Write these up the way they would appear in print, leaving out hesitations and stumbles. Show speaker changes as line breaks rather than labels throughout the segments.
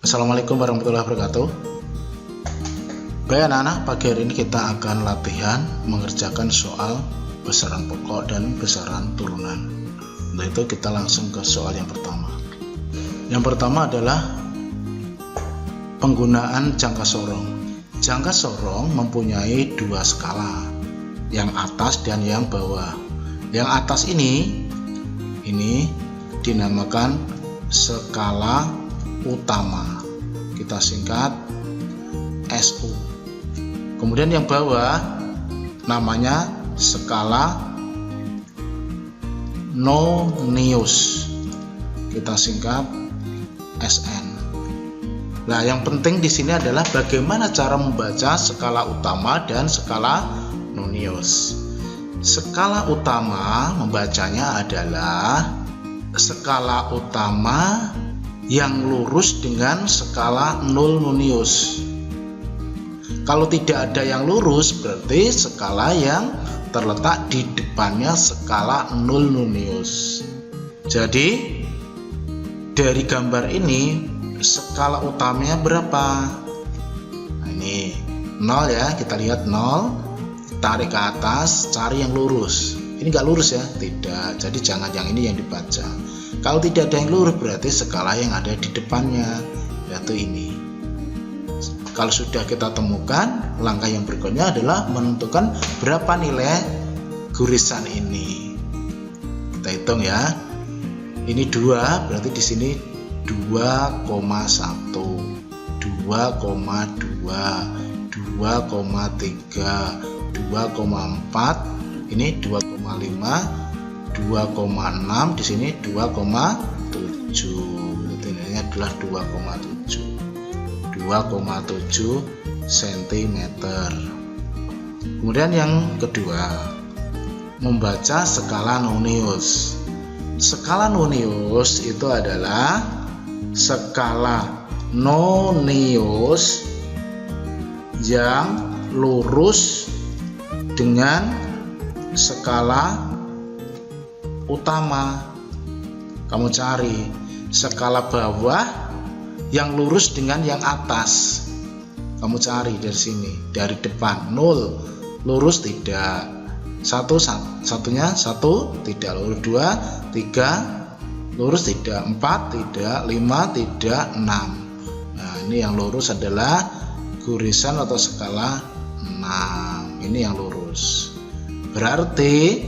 Assalamualaikum warahmatullahi wabarakatuh. Baik anak-anak, pagi hari ini kita akan latihan mengerjakan soal besaran pokok dan besaran turunan. Untuk itu kita langsung ke soal yang pertama. Yang pertama adalah penggunaan jangka sorong. Jangka sorong mempunyai dua skala, yang atas dan yang bawah. Yang atas ini dinamakan skala utama, kita singkat SU. Kemudian yang bawah namanya skala nonius, kita singkat SN. Nah, yang penting di sini adalah bagaimana cara membaca skala utama dan skala nonius. Skala utama membacanya adalah skala utama yang lurus dengan skala 0 nonius. Kalau tidak ada yang lurus, berarti skala yang terletak di depannya skala 0 nonius. Jadi dari gambar ini skala utamanya berapa? Nah, ini 0 ya, kita lihat 0, tarik ke atas, cari yang lurus. Ini enggak lurus ya, tidak. Jadi jangan yang ini yang dibaca. Kalau tidak ada yang lurus, berarti skala yang ada di depannya, yaitu ini. Kalau sudah kita temukan, langkah yang berikutnya adalah menentukan berapa nilai gurisan ini. Kita hitung ya. Ini 2, berarti di sini 2,1, 2,2, 2,3, 2,4, ini 2,5, 2,6, di sini 2,7. Nilainya adalah 2,7 cm. Kemudian yang kedua, membaca skala nonius. Skala nonius itu adalah skala nonius yang lurus dengan skala utama. Kamu cari skala bawah yang lurus dengan yang atas. Kamu cari dari sini, dari depan 0 lurus tidak, satunya 1 tidak lurus, 2, 3 lurus tidak, 4 tidak, 5 tidak, 6. Nah, ini yang lurus adalah gurisan atau skala 6. Ini yang lurus. Berarti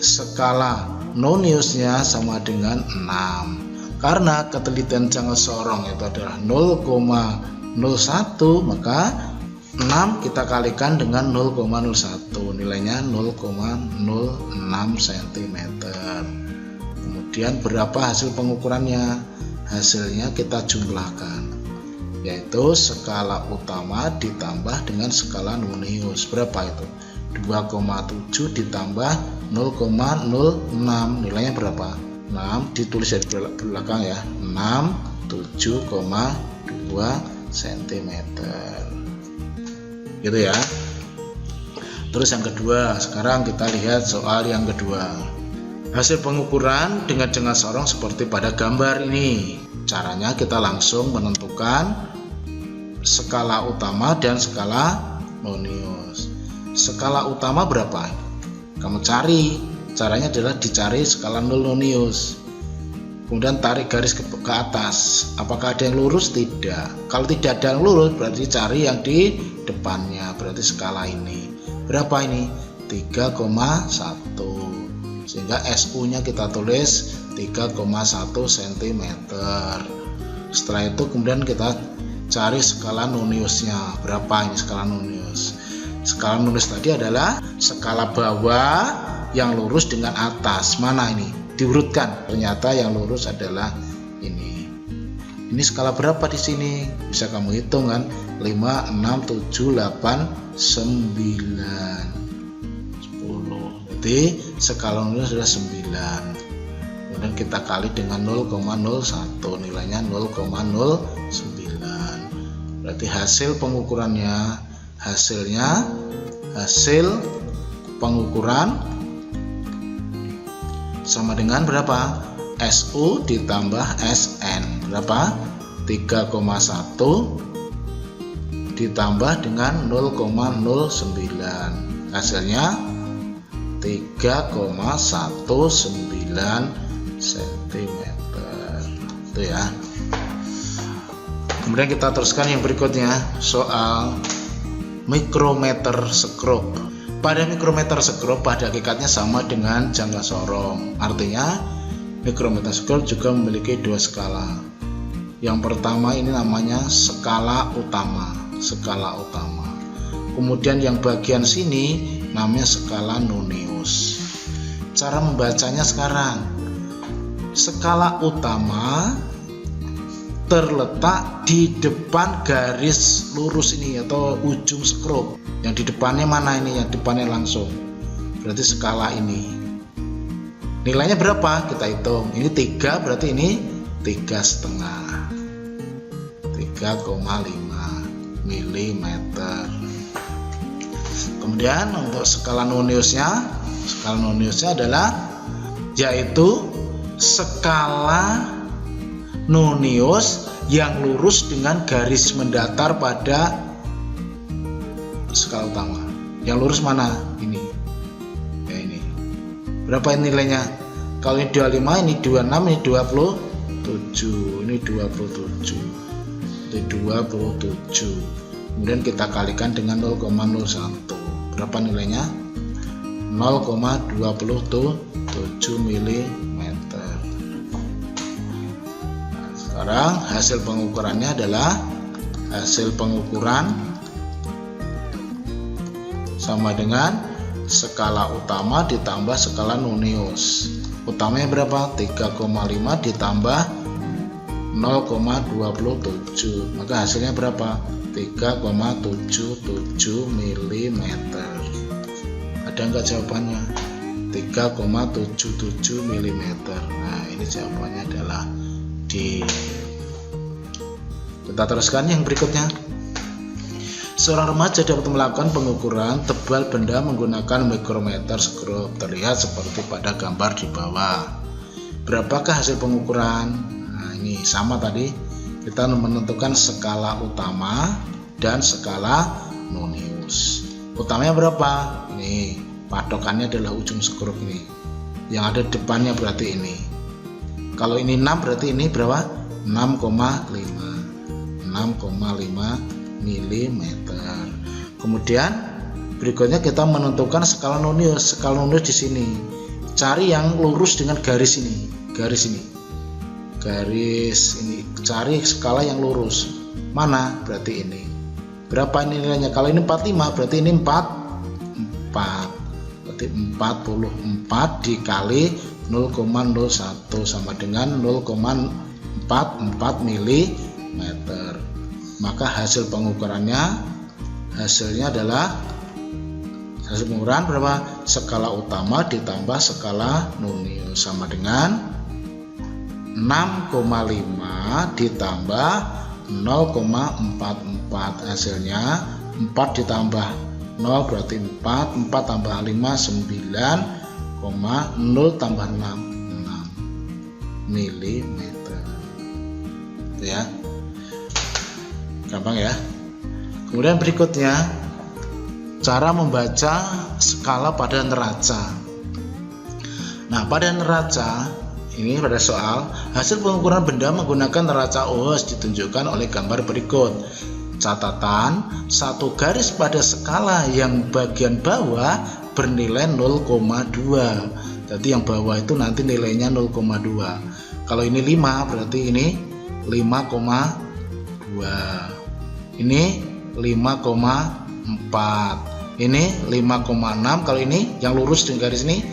skala noniusnya sama dengan 6. Karena ketelitian jangka sorong itu adalah 0,01, maka 6 kita kalikan dengan 0,01, nilainya 0,06 cm. Kemudian berapa hasil pengukurannya? Hasilnya kita jumlahkan, yaitu skala utama ditambah dengan skala nonius. Berapa itu? 2,7 ditambah 0,06, nilainya berapa? 6, ditulis dari belakang ya, 67,2 cm. Gitu ya. Terus yang kedua, sekarang kita lihat soal yang kedua. Hasil pengukuran dengan jangka sorong seperti pada gambar ini. Caranya kita langsung menentukan skala utama dan skala nonius. Skala utama berapa? Kamu cari. Caranya adalah dicari skala 0 nonius. Kemudian tarik garis ke atas. Apakah ada yang lurus? Tidak. Kalau tidak ada yang lurus, berarti cari yang di depannya. Berarti skala ini. Berapa ini? 3,1. Sehingga SU-nya kita tulis 3,1 cm. Setelah itu kemudian kita cari skala noniusnya. Berapa ini skala nonius? Skala nonius tadi adalah skala bawah yang lurus dengan atas. Mana ini? Diurutkan. Ternyata yang lurus adalah ini. Ini skala berapa di sini? Bisa kamu hitung kan? 5, 6, 7, 8, 9, 10. Jadi skala nonius adalah 9. Kemudian kita kali dengan 0,01, nilainya 0,09. Berarti hasil pengukurannya, hasil pengukuran sama dengan berapa? SU ditambah SN. Berapa?
3,1 ditambah dengan 0,09, hasilnya 3,19 cm. Itu ya. Kemudian kita teruskan yang berikutnya, soal mikrometer skrup. Pada mikrometer skrup pada hakikatnya sama dengan jangka sorong. Artinya mikrometer skrup juga memiliki dua skala. Yang pertama ini namanya skala utama. Kemudian yang bagian sini namanya skala Nonius. Cara membacanya sekarang. Skala utama terletak di depan garis lurus ini atau ujung skrup. Yang di depannya mana ini? Yang depannya langsung. Berarti skala ini. Nilainya berapa? Kita hitung. Ini 3, berarti ini 3,5. 3,5 mm. Kemudian untuk skala Noniusnya adalah yaitu skala Nonius yang lurus dengan garis mendatar pada skala utama. Yang lurus mana? Ini. Ya ini. Berapa nilainya? Kalau ini 25, ini 26, ini 27. Ini 27. Ini 27. Kemudian kita kalikan dengan 0,01. Berapa nilainya? 0,27 mm. Nah, sekarang hasil pengukurannya adalah hasil pengukuran sama dengan skala utama ditambah skala Nonius. Utamanya berapa? 3,5 ditambah 0,27. Maka hasilnya berapa? 3,77 mm. Ada nggak jawabannya? 3,77 mm. Nah, ini jawabannya adalah D. Kita teruskan yang berikutnya. Seorang remaja dapat melakukan pengukuran tebal benda menggunakan mikrometer skrup. Terlihat seperti pada gambar di bawah. Berapakah hasil pengukuran? Nah, ini sama tadi. Kita menentukan skala utama dan skala Nonius. Utamanya berapa? Ini patokannya adalah ujung skrup ini. Yang ada depannya berarti ini. Kalau ini 6 berarti ini berapa? 6,5 mm. Kemudian berikutnya kita menentukan skala Nonius. Skala Nonius di sini. Cari yang lurus dengan garis ini. Garis ini, cari skala yang lurus. Mana? Berarti ini. Berapa ini nilainya? Kalau ini 45, berarti ini 4. Berarti 44 dikali 0,01 sama dengan 0,44 mm. Maka hasil pengukurannya adalah hasil pengukuran berapa? Skala utama ditambah skala Nonius sama dengan 6,5 ditambah 0,44. Hasilnya 4 ditambah 0 berarti 4 tambah 5 9, 0 tambah 6 mm. Itu ya, gampang ya. Kemudian berikutnya cara membaca skala pada neraca. Nah, pada neraca ini pada soal hasil pengukuran benda menggunakan neraca Ohm ditunjukkan oleh gambar berikut. Catatan, satu garis pada skala yang bagian bawah bernilai 0,2. Jadi yang bawah itu nanti nilainya 0,2. Kalau ini 5 berarti ini 5,2. Ini 5,4. Ini 5,6. Kalau ini yang lurus dengan garis ini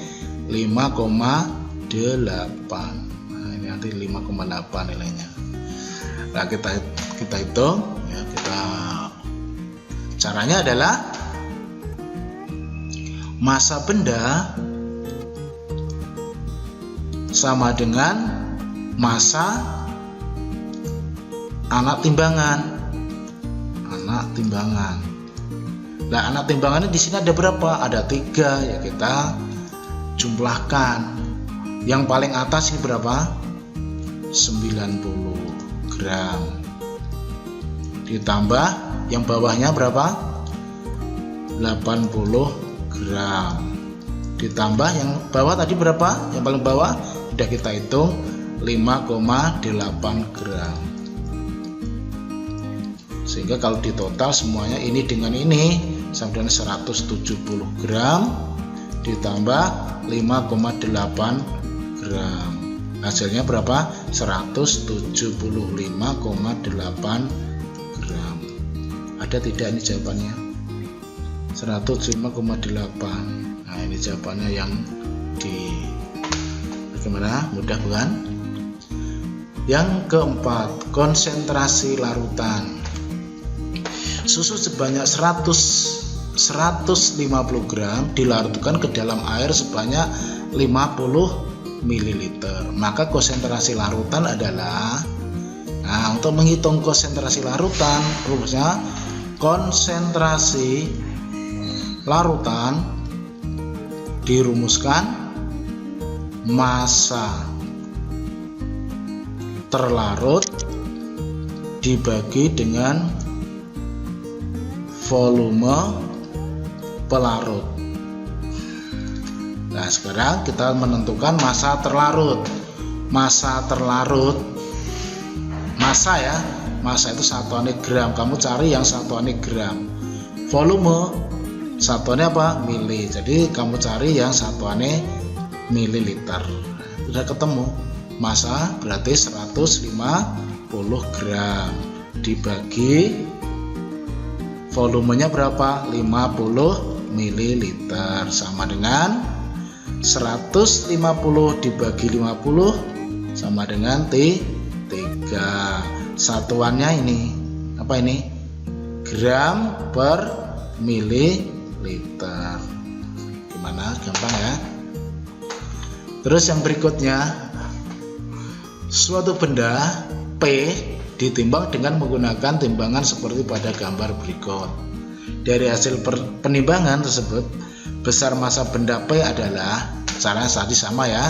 5,8. Nah, ini nanti 5,8 nilainya. Nah, kita hitung ya, caranya adalah massa benda sama dengan massa anak timbangan. Nah, anak timbangannya di sini ada berapa? Ada 3 ya, kita jumlahkan. Yang paling atas ini berapa? 90 gram.
ditambah yang bawahnya berapa? 80 gram. Ditambah yang bawah tadi berapa? Yang paling bawah sudah kita hitung 5,8 gram. Sehingga kalau di total semuanya ini dengan ini sama dengan 170 gram ditambah 5,8 gram. Hasilnya berapa? 175,8 gram. Ada tidak ini jawabannya? 105,8. Nah, ini jawabannya yang di bagaimana? Mudah bukan? Yang keempat, konsentrasi larutan. Susu sebanyak 150 gram dilarutkan ke dalam air sebanyak 50 ml. Maka konsentrasi larutan adalah, nah, untuk menghitung konsentrasi larutan, rumusnya konsentrasi larutan dirumuskan massa terlarut dibagi dengan volume pelarut. Nah, sekarang kita menentukan massa terlarut. Massa terlarut, massa ya, massa itu satuannya gram. Kamu cari yang satuannya gram. Volume satuannya apa? Mili. Jadi kamu cari yang satuannya mililiter. Sudah ketemu. Massa berarti 150 gram dibagi volumenya berapa? 50 ml sama dengan 150 dibagi 50 sama dengan T3. Satuannya ini apa ini? Gram per mililiter. Gimana? Gampang ya. Terus yang berikutnya, suatu benda P ditimbang dengan menggunakan timbangan seperti pada gambar berikut. Dari hasil penimbangan tersebut, besar massa benda P adalah, caranya tadi sama ya.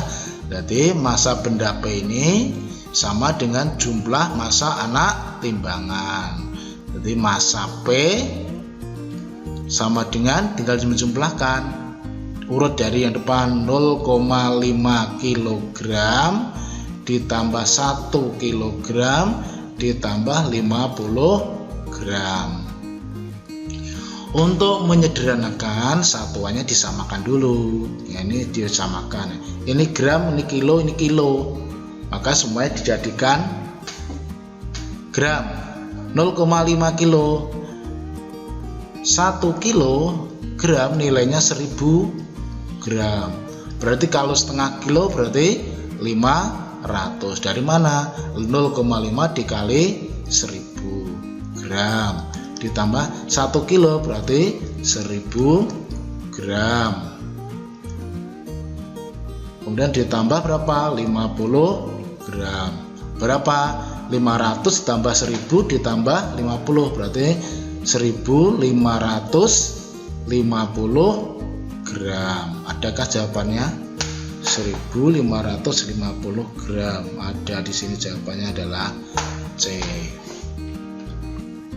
Jadi massa benda P ini sama dengan jumlah massa anak timbangan. Jadi massa P sama dengan, tinggal menjumlahkan urut dari yang depan 0,5 kg ditambah 1 kg ditambah 50 gram. Untuk menyederhanakan, satuannya disamakan dulu. Ya, ini disamakan. Ini gram, ini kilo, ini kilo. Maka semuanya dijadikan gram. 0,5 kilo. 1 kilo gram nilainya 1000 gram. Berarti kalau setengah kilo berarti 500. Dari mana? 0,5 dikali 1000 gram ditambah 1 kilo berarti 1000 gram. Kemudian ditambah berapa? 50 gram. Berapa? 500 ditambah 1000 ditambah 50 berarti 1550 gram. Adakah jawabannya? 1550 gram. Ada di sini, jawabannya adalah C.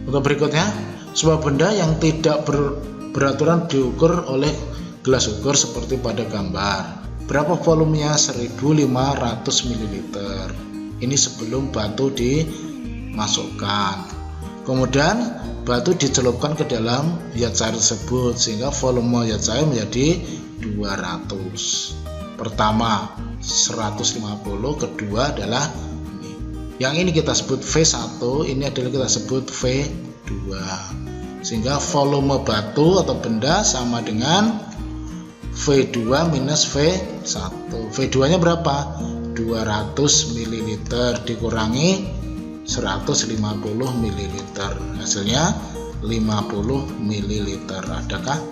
Untuk berikutnya, sebuah benda yang tidak beraturan diukur oleh gelas ukur seperti pada gambar. Berapa volumenya? 1500 ml. Ini sebelum batu dimasukkan. Kemudian batu dicelupkan ke dalam zat cair tersebut sehingga volume zat cair menjadi 200. Pertama 150, kedua adalah yang ini kita sebut V1, ini adalah kita sebut V2. Sehingga volume batu atau benda sama dengan V2 minus V1. V2 nya berapa? 200 ml dikurangi 150 ml. Hasilnya 50 ml. Adakah